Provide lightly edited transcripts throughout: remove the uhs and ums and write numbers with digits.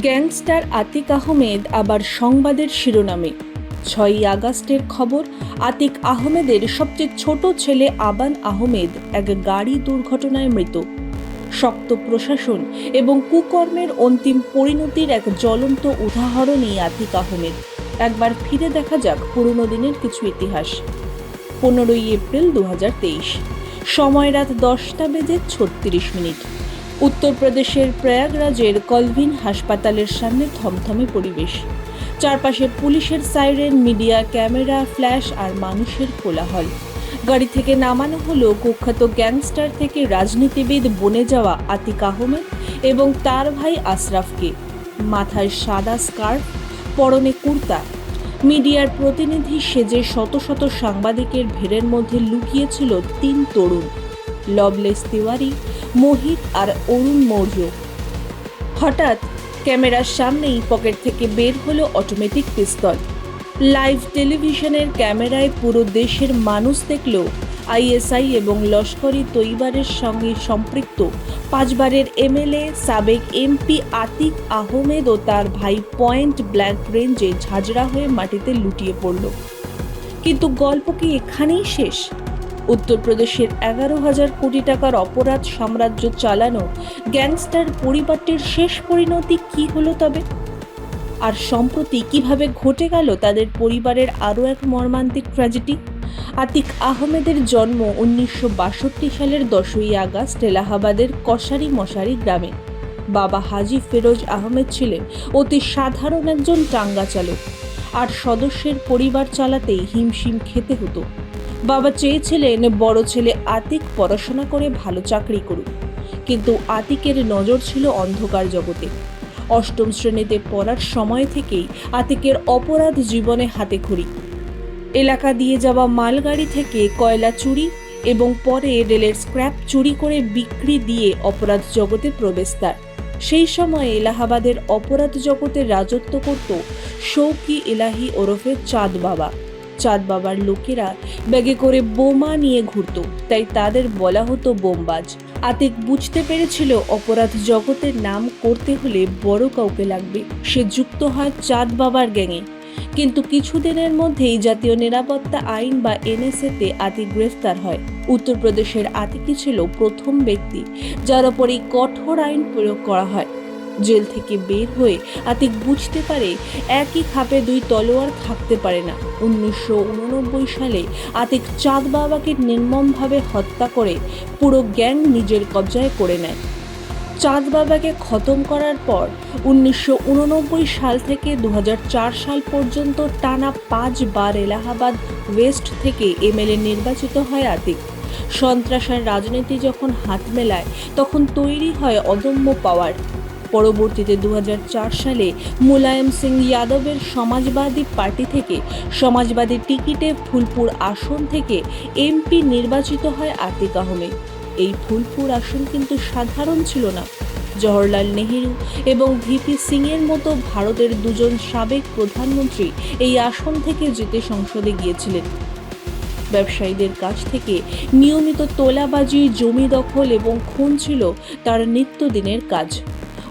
Gangster Atik Ahmed আবার সংবাদের শিরোনামে। 6ই আগস্টের খবর, আতিক আহমেদের সবচেয়ে ছোট ছেলে আবান আহমেদ এক গাড়ি দুর্ঘটনায় মৃত। শক্ত প্রশাসন এবং কুকর্মের অন্তিম পরিণতির এক জ্বলন্ত উদাহরণই আতিক আহমেদ। একবার ফিরে দেখা যাক পুরনো দিনের কিছু ইতিহাস। 15ই এপ্রিল 2023, সময় রাত 10:36। উত্তরপ্রদেশের প্রয়াগরাজের কলভিন হাসপাতালের সামনে থমথমে পরিবেশ। চারপাশে পুলিশের সাইরেন, মিডিয়া ক্যামেরা, ফ্ল্যাশ আর মানুষের কোলাহল। গাড়ি থেকে নামানো হলো কুখ্যাত গ্যাংস্টার থেকে রাজনীতিবিদ বনে যাওয়া আতিক আহমেদ এবং তার ভাই আশরাফকে। মাথায় সাদা স্কার্ফ, পরনে কুর্তা। মিডিয়ার প্রতিনিধি সেজে শত শত সাংবাদিকের ভিড়ের মধ্যে লুকিয়েছিল 3 তরুণ, লভলেস তিওয়ারি, মোহিত আর অরুণ মৌর্য। হঠাৎ ক্যামেরার সামনেই পকেট থেকে বের হলো অটোমেটিক পিস্তল। লাইভ টেলিভিশনের ক্যামেরায় পুরো দেশের মানুষ দেখল আইএসআই এবং লস্করি তৈবারের সঙ্গে সম্পৃক্ত 5 বারের এমএলএ, সাবেক এমপি আতিক আহমেদ ও তার ভাই পয়েন্ট ব্ল্যাঙ্ক রেঞ্জে ঝাঁঝরা হয়ে মাটিতে লুটিয়ে পড়ল। কিন্তু গল্প কি এখানেই শেষ? উত্তরপ্রদেশের 11,000 কোটি টাকার অপরাধ সাম্রাজ্য চালানো গ্যাংস্টার পরিবারটির শেষ পরিণতি কি হলো তবে? আর সম্প্রতি কিভাবে ঘটে গেল তাদের পরিবারের আরও এক মর্মান্তিক ট্র্যাজেডি? আতিক আহমেদের জন্ম 1962 সালের 10ই আগস্ট এলাহাবাদের কসারি মশারি গ্রামে। বাবা হাজি ফিরোজ আহমেদ ছিলেন অতি সাধারণ একজন টাঙ্গা চালক। 8 সদস্যের পরিবার চালাতেই হিমশিম খেতে হতো। বাবা চেয়েছিলেন বড় ছেলে আতিক পড়াশোনা করে ভালো চাকরি করুক, কিন্তু আতিকের নজর ছিল অন্ধকার জগতে। 8ম শ্রেণীতে পড়ার সময় থেকেই আতিকের অপরাধ জীবনে হাতেখড়ি। এলাকা দিয়ে যাওয়া মালগাড়ি থেকে কয়লা চুরি এবং পরে রেলের স্ক্র্যাপ চুরি করে বিক্রি দিয়ে অপরাধ জগতে প্রবেশ তার। সেই সময় এলাহাবাদের অপরাধ জগতে রাজত্ব করত শৌকি ইলাহি ওরফে চাঁদ বাবা। চাঁদ বাবার লোকেরা ব্যাগে করে বোমা নিয়ে ঘুরত, তাই তাদের বলা হতো বোমবাজ। আতিক বুঝতে পেরেছিল অপরাধ জগতের নাম করতে হলে বড় কাউকে লাগবে। সে যুক্ত হয় চাঁদ বাবার গ্যাংয়ে। কিন্তু কিছুদিনের মধ্যেই জাতীয় নিরাপত্তা আইন বা এনএসএতে আতিক গ্রেফতার হয়। উত্তরপ্রদেশের আতিকই ছিল প্রথম ব্যক্তি যার ওপর এই কঠোর আইন প্রয়োগ করা হয়। জেল থেকে বের হয়ে আতিক বুঝতে পারে একই খাপে 2 তলোয়ার থাকতে পারে না। 1989 সালে আতিক চাঁদ বাবাকে নির্মমভাবে হত্যা করে পুরো গ্যাং নিজের কবজায় করে নেয়। চাঁদ বাবাকে খতম করার পর 1989 সাল থেকে 2004 সাল পর্যন্ত টানা 5 বার এলাহাবাদ ওয়েস্ট থেকে এমএলএ নির্বাচিত হয় আতিক। সন্ত্রাসের রাজনীতি যখন হাত মেলায় তখন তৈরি হয় অদম্য পাওয়ার। পরবর্তীতে 2004 সালে মুলায়ম সিং যাদবের সমাজবাদী পার্টি থেকে সমাজবাদী টিকিটে ফুলপুর আসন থেকে এমপি নির্বাচিত হয় আতিক আহমেদ। এই ফুলপুর আসন কিন্তু সাধারণ ছিল না। জওহরলাল নেহেরু এবং ভিপি সিং এর মতো ভারতের 2জন সাবেক প্রধানমন্ত্রী এই আসন থেকে জিতে সংসদে গিয়েছিলেন। ব্যবসায়ীদের কাছ থেকে নিয়মিত তোলাবাজি, জমি দখল এবং খুন ছিল তার নিত্যদিনের কাজ।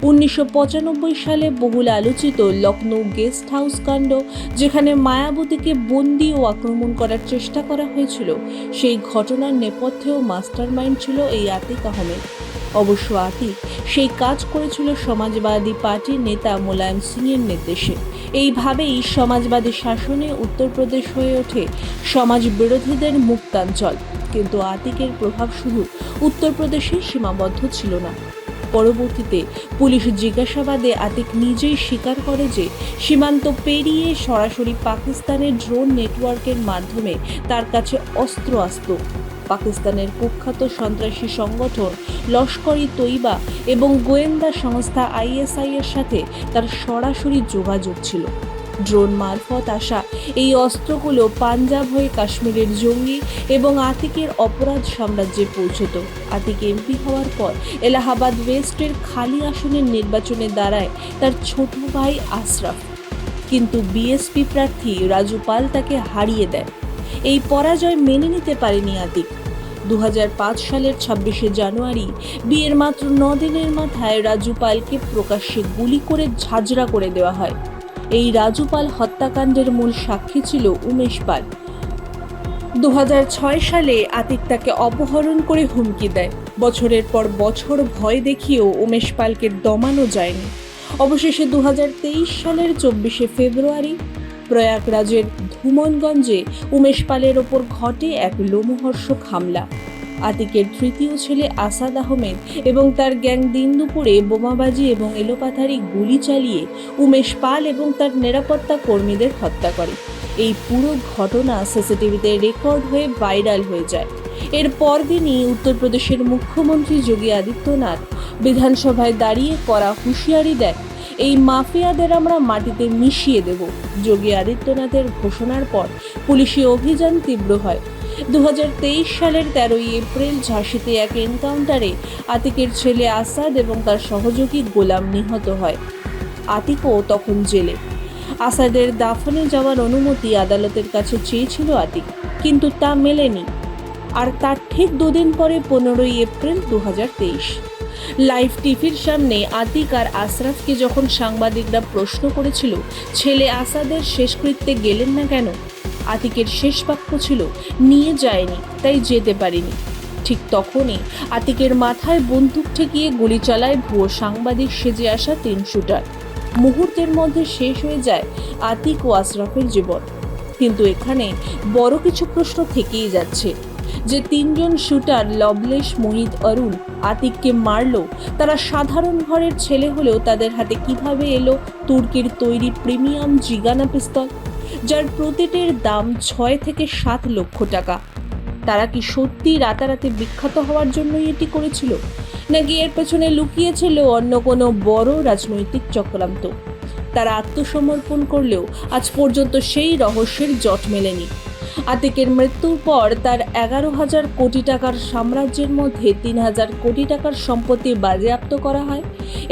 1995 সালে বহুল আলোচিত লখনৌ গেস্ট হাউস কাণ্ড, যেখানে মায়াবতীকে বন্দি ও আক্রমণ করার চেষ্টা করা হয়েছিল, সেই ঘটনার নেপথ্যেও মাস্টারমাইন্ড ছিল এই আতিক আহমেদ। অবশ্য আতিক সেই কাজ করেছিল সমাজবাদী পার্টির নেতা মুলায়ম সিং এর নির্দেশে। এইভাবেই সমাজবাদী শাসনে উত্তরপ্রদেশ হয়ে ওঠে সমাজ বিরোধীদের মুক্তাঞ্চল। কিন্তু আতিকের প্রভাব শুধু উত্তরপ্রদেশেই সীমাবদ্ধ ছিল না। পরবর্তীতে পুলিশ জিজ্ঞাসাবাদে আতিক নিজেই স্বীকার করে যে সীমান্ত পেরিয়ে সরাসরি পাকিস্তানের ড্রোন নেটওয়ার্কের মাধ্যমে তার কাছে অস্ত্র আসত। পাকিস্তানের কুখ্যাত সন্ত্রাসী সংগঠন লস্করি তৈবা এবং গোয়েন্দা সংস্থা আইএসআই এর সাথে তার সরাসরি যোগাযোগ ছিল। ড্রোন মারফত আসা এই অস্ত্রগুলো পাঞ্জাব হয়ে কাশ্মীরের জঙ্গি এবং আতিকের অপরাধ সাম্রাজ্যে পৌঁছত। আতিক এমপি হওয়ার পর এলাহাবাদ ওয়েস্টের খালি আসনের নির্বাচনে দাঁড়ায় তার ছোট ভাই আশরাফ, কিন্তু বিএসপি প্রার্থী রাজু পাল তাকে হারিয়ে দেয়। এই পরাজয় মেনে নিতে পারেনি আতিক। 2005 সালের 26শে জানুয়ারি বিয়ের মাত্র 9 দিনের মাথায় রাজু পালকে প্রকাশ্যে গুলি করে ঝাঁঝরা করে দেওয়া হয়। এই রাজু পাল হত্যাকাণ্ডের মূল সাক্ষী ছিল উমেশ পাল। 2006 সালে আতিক তাকে অপহরণ করে হুমকি দেয়। বছরের পর বছর ভয় দেখিয়েও উমেশ পালকে দমানো যায়নি। অবশেষে 2023 সালের 24শে ফেব্রুয়ারি প্রয়াগরাজের ধুমনগঞ্জে উমেশ পালের ওপর ঘটে এক লোমহর্ষক হামলা। আতিকের তৃতীয় ছেলে আসাদ আহমেদ এবং তার গ্যাং দিন দুপুরে বোমাবাজি এবং এলোপাথারি গুলি চালিয়ে উমেশ পাল এবং তার নিরাপত্তা কর্মীদের হত্যা করে। এই পুরো ঘটনা সিসিটিভিতে রেকর্ড হয়ে ভাইরাল হয়ে যায়। এর পরদিনই উত্তরপ্রদেশের মুখ্যমন্ত্রী যোগী আদিত্যনাথ বিধানসভায় দাঁড়িয়ে করা হুঁশিয়ারি দেয়, এই মাফিয়াদের আমরা মাটিতে মিশিয়ে দেব। যোগী আদিত্যনাথের ঘোষণার পর পুলিশি অভিযান তীব্র হয়। 2023 সালের 13 এপ্রিল ঝাঁসিতে এক এনকাউন্টারে আতিকের ছেলে আসাদ এবং তার সহযোগী গোলাম নিহত হয়। আতিকও তখন জেলে। আসাদের দাফনে যাওয়ার অনুমতি আদালতের কাছে চেয়েছিল আতিক, কিন্তু তা মেলেনি। আর তার ঠিক দুদিন পরে 15 এপ্রিল 2023 লাইভ টিভির সামনে আতিক আর আশরাফকে যখন সাংবাদিকরা প্রশ্ন করেছিল ছেলে আসাদের শেষকৃত্যে গেলেন না কেন, আতিকের শেষ বাক্য ছিল, নিয়ে যায়নি তাই যেতে পারিনি। ঠিক তখনই আতিকের মাথায় বন্দুক ঠেকিয়ে গুলি চালায় ভুয়ো সাংবাদিক সেজে আসা 3 শুটার। মুহূর্তের মধ্যে শেষ হয়ে যায় আতিক ও আশরাফের জীবন। কিন্তু এখানে বড় কিছু প্রশ্ন থেকেই যাচ্ছে, যে 3 জন শুটার লবলেশ, মোহিত, অরুণ আতিককে মারল, তারা সাধারণ ঘরের ছেলে হলেও তাদের হাতে কিভাবে এলো তুর্কির তৈরি প্রিমিয়াম জিগানা পিস্তল, যার প্রতিটির দাম 6 থেকে 7 লক্ষ টাকা? তারা কি সত্যি রাতারাতি বিখ্যাত হওয়ার জন্যই এটি করেছিল, নাকি এর পেছনে লুকিয়েছিল অন্য কোনো বড় রাজনৈতিক চক্রান্ত? তারা আত্মসমর্পণ করলেও আজ পর্যন্ত সেই রহস্যের জট মেলেনি। আতিকের মৃত্যুর পর তার 11,000 কোটি টাকার সাম্রাজ্যের মধ্যে 3,000 কোটি টাকার সম্পত্তি বাজেয়াপ্ত করা হয়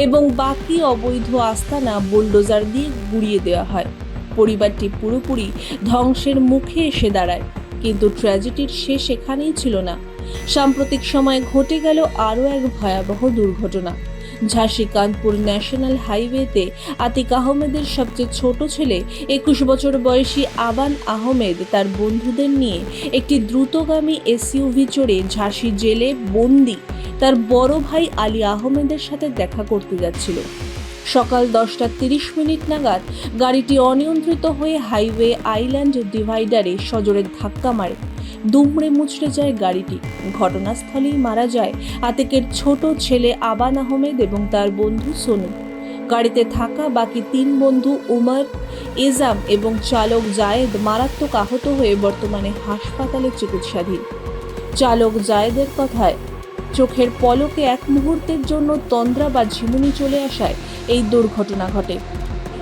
এবং বাকি অবৈধ আস্তানা বুলডোজার দিয়ে গুঁড়িয়ে দেওয়া হয়। পরিবারটি পুরোপুরি ধ্বংসের মুখে এসে দাঁড়ায়। কিন্তু ট্র্যাজেডির শেষ এখানেই ছিল না। সাম্প্রতিক সময়ে ঘটে গেল আরও এক ভয়াবহ দুর্ঘটনা। ঝাঁসি কানপুর ন্যাশনাল হাইওয়েতে আতিক আহমেদের সবচেয়ে ছোট ছেলে 21 বছর বয়সী আবান আহমেদ তার বন্ধুদের নিয়ে একটি দ্রুতগামী এসইউভি চড়ে ঝাঁসি জেলে বন্দি তার বড় ভাই আলী আহমেদের সাথে দেখা করতে যাচ্ছিল। সকাল 10:30 নাগাদ গাড়িটি অনিয়ন্ত্রিত হয়ে হাইওয়ে আইল্যান্ড ডিভাইডারে সজোরে ধাক্কা মারে। দুমড়ে মুচড়ে যায় গাড়িটি। ঘটনাস্থলেই মারা যায় আতিকের ছোট ছেলে আবান আহমেদ এবং তার বন্ধু সোনু। গাড়িতে থাকা বাকি 3 বন্ধু উমর, এজাম এবং চালক জায়েদ মারাত্মক আহত হয়ে বর্তমানে হাসপাতালে চিকিৎসাধীন। চালক জায়েদের কথায়, চোখের পলকে এক মুহূর্তের জন্য তন্দ্রা বা ঝিমুনি চলে আসায় এই দুর্ঘটনা ঘটে।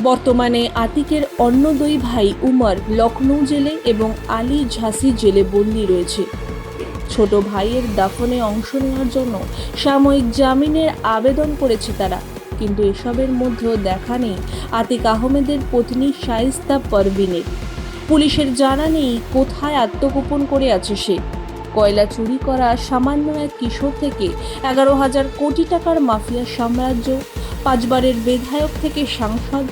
বর্তমানে আতিকের অন্য 2 ভাই উমর লখনৌ জেলে এবং আলী ঝাঁসি জেলে বন্দী রয়েছে। ছোট ভাইয়ের দাফনে অংশ নেওয়ার জন্য সাময়িক জামিনের আবেদন করেছে তারা, কিন্তু এসবের মধ্যেও দেখা নেই আতিক আহমেদের পত্নী শায়েস্তা পারভিনের। পুলিশের জানা নেই কোথায় আত্মগোপন করে আছে সে। কয়লা চুরি করা সামান্য এক কিশোর থেকে 11,000 কোটি টাকার মাফিয়া সাম্রাজ্য, 5 বারের বিধায়ক থেকে সাংসদ,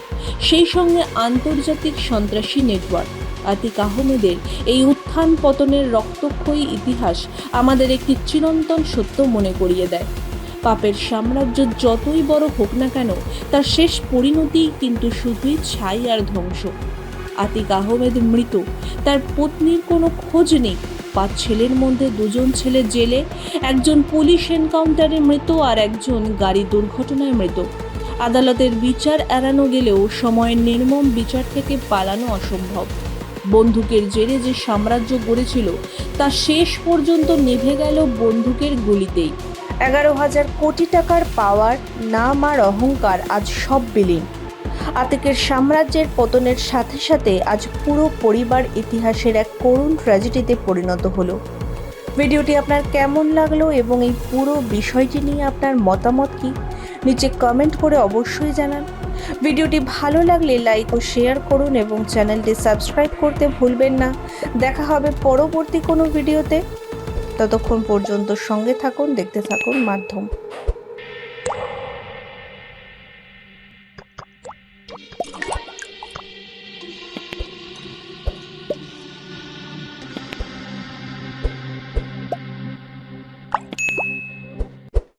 সেই সঙ্গে আন্তর্জাতিক সন্ত্রাসী নেটওয়ার্ক। আতিক আহমেদের এই উত্থান পতনের রক্তক্ষয়ী ইতিহাস আমাদের একটি চিরন্তন সত্য মনে করিয়ে দেয়। পাপের সাম্রাজ্য যতই বড় হোক না কেন, তার শেষ পরিণতি কিন্তু শুধুই ছাই আর ধ্বংস। আতিক আহমেদ মৃত, তার পত্নীর কোনো খোঁজ নেই। 5 ছেলের মধ্যে 2 জন ছেলে জেলে, 1 জন পুলিশ এনকাউন্টারে মৃত আর 1 জন গাড়ি দুর্ঘটনায় মৃত। আদালতের বিচার এড়ানো গেলেও সময়ের নির্মম বিচার থেকে পালানো অসম্ভব। বন্দুকের জেরে যে সাম্রাজ্য গড়েছিল তা শেষ পর্যন্ত নিভে গেল বন্দুকের গুলিতেই। 11,000 কোটি টাকার পাওয়ার, নাম আর অহংকার আজ সব বিলীন। আতিকের সাম্রাজ্যের পতনের সাথে সাথে আজ পুরো পরিবার ইতিহাসের এক করুণ ট্র্যাজেডিতে পরিণত হলো। ভিডিওটি আপনার কেমন লাগলো এবং এই পুরো বিষয়টি নিয়ে আপনার মতামত কি, নিচে কমেন্ট করে অবশ্যই জানান। ভিডিওটি ভালো লাগলে লাইক ও শেয়ার করুন এবং চ্যানেলটি সাবস্ক্রাইব করতে ভুলবেন না। দেখা হবে পরবর্তী কোনো ভিডিওতে। ততক্ষণ পর্যন্ত সঙ্গে থাকুন, দেখতে থাকুন মাধ্যম।